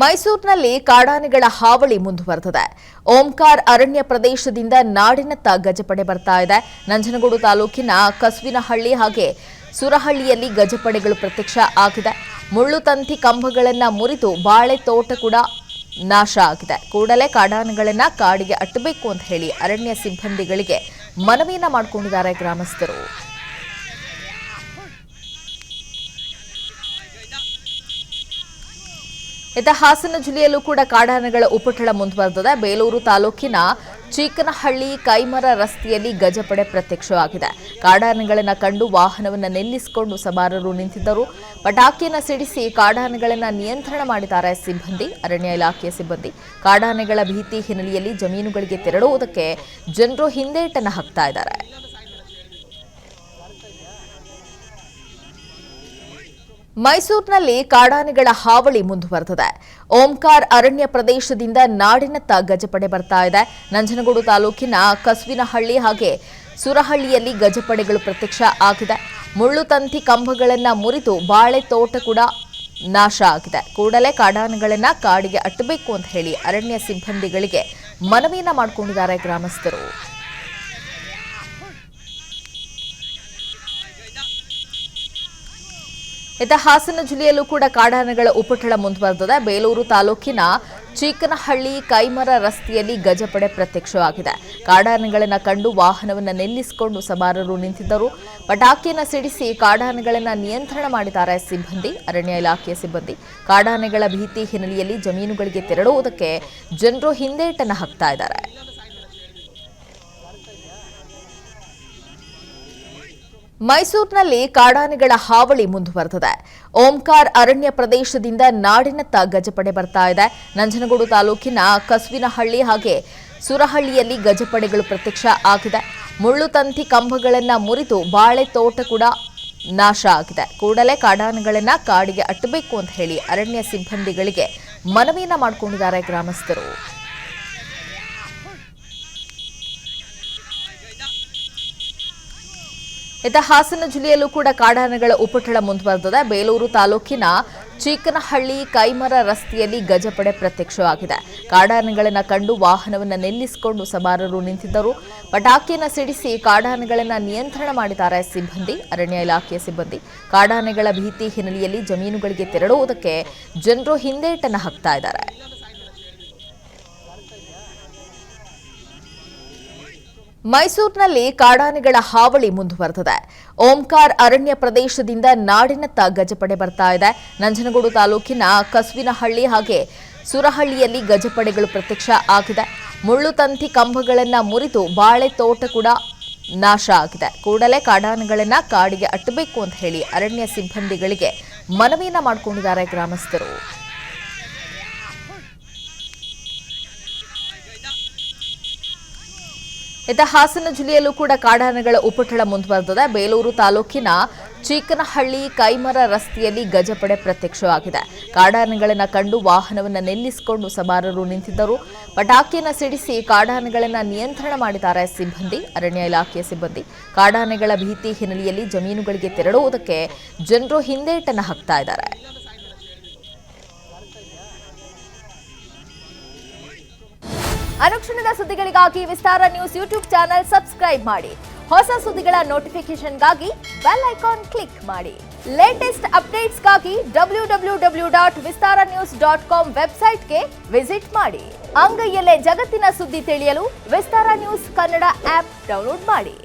ಮೈಸೂರಿನಲ್ಲಿ ಕಾಡಾನೆಗಳ ಹಾವಳಿ ಮುಂದುವರೆದಿದೆ. ಓಂಕಾರ್ ಅರಣ್ಯ ಪ್ರದೇಶದಿಂದ ನಾಡಿನತ್ತ ಗಜಪಡೆ ಬರ್ತಾ ಇದೆ. ನಂಜನಗೂಡು ತಾಲೂಕಿನ ಕಸುವಿನಹಳ್ಳಿ ಹಾಗೆ ಸುರಹಳ್ಳಿಯಲ್ಲಿ ಗಜಪಡೆಗಳು ಪ್ರತ್ಯಕ್ಷ ಆಗಿದೆ. ಮುಳ್ಳು ತಂತಿ ಕಂಬಗಳನ್ನು ಮುರಿದು ಬಾಳೆ ತೋಟ ಕೂಡ ನಾಶ ಆಗಿದೆ. ಕೂಡಲೇ ಕಾಡಾನೆಗಳನ್ನು ಕಾಡಿಗೆ ಅಟ್ಟಬೇಕು ಅಂತ ಹೇಳಿ ಅರಣ್ಯ ಸಿಬ್ಬಂದಿಗಳಿಗೆ ಮನವಿಯನ್ನ ಮಾಡಿಕೊಂಡಿದ್ದಾರೆ ಗ್ರಾಮಸ್ಥರು. ಹಾಸನ ಜಿಲ್ಲೆಯಲ್ಲೂ ಕೂಡ ಕಾಡಾನೆಗಳ ಉಪಟಳ ಮುಂದುವರೆದಿದೆ. ಬೇಲೂರು ತಾಲೂಕಿನ ಚೀಕನಹಳ್ಳಿ ಕೈಮರ ರಸ್ತೆಯಲ್ಲಿ ಗಜಪಡೆ ಪ್ರತ್ಯಕ್ಷವಾಗಿದೆ. ಕಾಡಾನೆಗಳನ್ನು ಕಂಡು ವಾಹನವನ್ನು ನಿಲ್ಲಿಸಿಕೊಂಡು ಸವಾರರು ನಿಂತಿದ್ದರು. ಪಟಾಕಿಯನ್ನು ಸಿಡಿಸಿ ಕಾಡಾನೆಗಳನ್ನು ನಿಯಂತ್ರಣ ಮಾಡಿದ್ದಾರೆ ಸಿಬ್ಬಂದಿ, ಅರಣ್ಯ ಇಲಾಖೆಯ ಸಿಬ್ಬಂದಿ. ಕಾಡಾನೆಗಳ ಭೀತಿ ಹಿನ್ನೆಲೆಯಲ್ಲಿ ಜಮೀನುಗಳಿಗೆ ತೆರಳುವುದಕ್ಕೆ ಜನರು ಹಿಂದೇಟನ್ನು ಹಾಕ್ತಾ ಇದ್ದಾರೆ. ಮೈಸೂರಿನಲ್ಲಿ ಕಾಡಾನೆಗಳ ಹಾವಳಿ ಮುಂದುವರೆದಿದೆ. ಓಂಕಾರ್ ಅರಣ್ಯ ಪ್ರದೇಶದಿಂದ ನಾಡಿನತ್ತ ಗಜಪಡೆ ಬರ್ತಾ ಇದೆ. ನಂಜನಗೂಡು ತಾಲೂಕಿನ ಕಸುವಿನಹಳ್ಳಿ ಹಾಗೆ ಸುರಹಳ್ಳಿಯಲ್ಲಿ ಗಜಪಡೆಗಳು ಪ್ರತ್ಯಕ್ಷ ಆಗಿದೆ. ಮುಳ್ಳು ತಂತಿ ಕಂಬಗಳನ್ನು ಮುರಿದು ಬಾಳೆ ತೋಟ ಕೂಡ ನಾಶ ಆಗಿದೆ. ಕೂಡಲೇ ಕಾಡಾನೆಗಳನ್ನು ಕಾಡಿಗೆ ಅಟ್ಟಬೇಕು ಅಂತ ಹೇಳಿ ಅರಣ್ಯ ಸಿಬ್ಬಂದಿಗಳಿಗೆ ಮನವಿಯನ್ನ ಮಾಡಿಕೊಂಡಿದ್ದಾರೆ ಗ್ರಾಮಸ್ಥರು. ಹಾಸನ ಜಿಲ್ಲೆಯಲ್ಲೂ ಕೂಡ ಕಾಡಾನೆಗಳ ಉಪಟಳ ಮುಂದುವರೆದಿದೆ. ಬೇಲೂರು ತಾಲೂಕಿನ ಚೀಕನಹಳ್ಳಿ ಕೈಮರ ರಸ್ತೆಯಲ್ಲಿ ಗಜಪಡೆ ಪ್ರತ್ಯಕ್ಷವಾಗಿದೆ. ಕಾಡಾನೆಗಳನ್ನು ಕಂಡು ವಾಹನವನ್ನು ನಿಲ್ಲಿಸಿಕೊಂಡು ಸವಾರರು ನಿಂತಿದ್ದರು. ಪಟಾಕಿಯನ್ನು ಸಿಡಿಸಿ ಕಾಡಾನೆಗಳನ್ನು ನಿಯಂತ್ರಣ ಮಾಡಿದ್ದಾರೆ ಸಿಬ್ಬಂದಿ, ಅರಣ್ಯ ಇಲಾಖೆಯ ಸಿಬ್ಬಂದಿ. ಕಾಡಾನೆಗಳ ಭೀತಿ ಹಿನ್ನೆಲೆಯಲ್ಲಿ ಜಮೀನುಗಳಿಗೆ ತೆರಳುವುದಕ್ಕೆ ಜನರು ಹಿಂದೇಟನ್ನು ಹಾಕ್ತಾ ಇದ್ದಾರೆ. ಮೈಸೂರಿನಲ್ಲಿ ಕಾಡಾನೆಗಳ ಹಾವಳಿ ಮುಂದುವರೆದಿದೆ. ಓಂಕಾರ್ ಅರಣ್ಯ ಪ್ರದೇಶದಿಂದ ನಾಡಿನತ್ತ ಗಜಪಡೆ ಬರ್ತಾ ಇದೆ. ನಂಜನಗೂಡು ತಾಲೂಕಿನ ಕಸುವಿನಹಳ್ಳಿ ಹಾಗೆ ಸುರಹಳ್ಳಿಯಲ್ಲಿ ಗಜಪಡೆಗಳು ಪ್ರತ್ಯಕ್ಷ ಆಗಿದೆ. ಮುಳ್ಳು ತಂತಿ ಕಂಬಗಳನ್ನು ಮುರಿದು ಬಾಳೆ ತೋಟ ಕೂಡ ನಾಶ ಆಗಿದೆ. ಕೂಡಲೇ ಕಾಡಾನೆಗಳನ್ನು ಕಾಡಿಗೆ ಅಟ್ಟಬೇಕು ಅಂತ ಹೇಳಿ ಅರಣ್ಯ ಸಿಬ್ಬಂದಿಗಳಿಗೆ ಮನವಿಯನ್ನ ಮಾಡಿಕೊಂಡಿದ್ದಾರೆ ಗ್ರಾಮಸ್ಥರು. ಹಾಸನ ಜಿಲ್ಲೆಯಲ್ಲೂ ಕೂಡ ಕಾಡಾನೆಗಳ ಉಪಟಳ ಮುಂದುವರೆದಿದೆ. ಬೇಲೂರು ತಾಲೂಕಿನ ಚೀಕನಹಳ್ಳಿ ಕೈಮರ ರಸ್ತೆಯಲ್ಲಿ ಗಜಪಡೆ ಪ್ರತ್ಯಕ್ಷವಾಗಿದೆ. ಕಾಡಾನೆಗಳನ್ನು ಕಂಡು ವಾಹನವನ್ನು ನಿಲ್ಲಿಸಿಕೊಂಡು ಸವಾರರು ನಿಂತಿದ್ದರು. ಪಟಾಕಿಯನ್ನು ಸಿಡಿಸಿ ಕಾಡಾನೆಗಳನ್ನು ನಿಯಂತ್ರಣ ಮಾಡಿದ್ದಾರೆ ಸಿಬ್ಬಂದಿ, ಅರಣ್ಯ ಇಲಾಖೆಯ ಸಿಬ್ಬಂದಿ. ಕಾಡಾನೆಗಳ ಭೀತಿ ಹಿನ್ನೆಲೆಯಲ್ಲಿ ಜಮೀನುಗಳಿಗೆ ತೆರಳುವುದಕ್ಕೆ ಜನರು ಹಿಂದೇಟನ್ನು ಹಾಕ್ತಾ ಇದ್ದಾರೆ. ಮೈಸೂರಿನಲ್ಲಿ ಕಾಡಾನೆಗಳ ಹಾವಳಿ ಮುಂದುವರೆದಿದೆ. ಓಂಕಾರ್ ಅರಣ್ಯ ಪ್ರದೇಶದಿಂದ ನಾಡಿನತ್ತ ಗಜಪಡೆ ಬರ್ತಾ ಇದೆ. ನಂಜನಗೂಡು ತಾಲೂಕಿನ ಕಸುವಿನಹಳ್ಳಿ ಹಾಗೆ ಸುರಹಳ್ಳಿಯಲ್ಲಿ ಗಜಪಡೆಗಳು ಪ್ರತ್ಯಕ್ಷ ಆಗಿದೆ. ಮುಳ್ಳು ತಂತಿ ಕಂಬಗಳನ್ನು ಮುರಿದು ಬಾಳೆ ತೋಟ ಕೂಡ ನಾಶ ಆಗಿದೆ. ಕೂಡಲೇ ಕಾಡಾನೆಗಳನ್ನು ಕಾಡಿಗೆ ಅಟ್ಟಬೇಕು ಅಂತ ಹೇಳಿ ಅರಣ್ಯ ಸಿಬ್ಬಂದಿಗಳಿಗೆ ಮನವಿಯನ್ನ ಮಾಡಿಕೊಂಡಿದ್ದಾರೆ ಗ್ರಾಮಸ್ಥರು. ಹಾಸನ ಜಿಲ್ಲೆಯಲ್ಲೂ ಕೂಡ ಕಾಡಾನೆಗಳ ಉಪಟಳ ಮುಂದುವರೆದಿದೆ. ಬೇಲೂರು ತಾಲೂಕಿನ ಚೀಕನಹಳ್ಳಿ ಕೈಮರ ರಸ್ತೆಯಲ್ಲಿ ಗಜಪಡೆ ಪ್ರತ್ಯಕ್ಷವಾಗಿದೆ. ಕಾಡಾನೆಗಳನ್ನು ಕಂಡು ವಾಹನವನ್ನು ನಿಲ್ಲಿಸಿಕೊಂಡು ಸವಾರರು ನಿಂತಿದ್ದರು. ಪಟಾಕಿಯನ್ನು ಸಿಡಿಸಿ ಕಾಡಾನೆಗಳನ್ನು ನಿಯಂತ್ರಣ ಮಾಡಿದ್ದಾರೆ ಸಿಬ್ಬಂದಿ, ಅರಣ್ಯ ಇಲಾಖೆಯ ಸಿಬ್ಬಂದಿ. ಕಾಡಾನೆಗಳ ಭೀತಿ ಹಿನ್ನೆಲೆಯಲ್ಲಿ ಜಮೀನುಗಳಿಗೆ ತೆರಳುವುದಕ್ಕೆ ಜನರು ಹಿಂದೇಟನ್ನು ಹಾಕ್ತಾ ಇದ್ದಾರೆ. ಅನುಕ್ಷಣದ ಸುದ್ದಿಗಳಿಗಾಗಿ ವಿಸ್ತಾರ ನ್ಯೂಸ್ ಯೂಟ್ಯೂಬ್ ಚಾನೆಲ್ ಸಬ್ಸ್ಕ್ರೈಬ್ ಮಾಡಿ. ಹೊಸ ಸುದ್ದಿಗಳ ನೋಟಿಫಿಕೇಶನ್ಗಾಗಿ ಬೆಲ್ ಐಕಾನ್ ಕ್ಲಿಕ್ ಮಾಡಿ. ಲೇಟೆಸ್ಟ್ ಅಪ್ಡೇಟ್ಸ್ಗಾಗಿ www.vistaranews.com ವೆಬ್ಸೈಟ್ಗೆ ವಿಸಿಟ್ ಮಾಡಿ. ಅಂಗೈಯಲ್ಲೇ ಜಗತ್ತಿನ ಸುದ್ದಿ ತಿಳಿಯಲು ವಿಸ್ತಾರ ನ್ಯೂಸ್ ಕನ್ನಡ ಆಪ್ ಡೌನ್ಲೋಡ್ ಮಾಡಿ.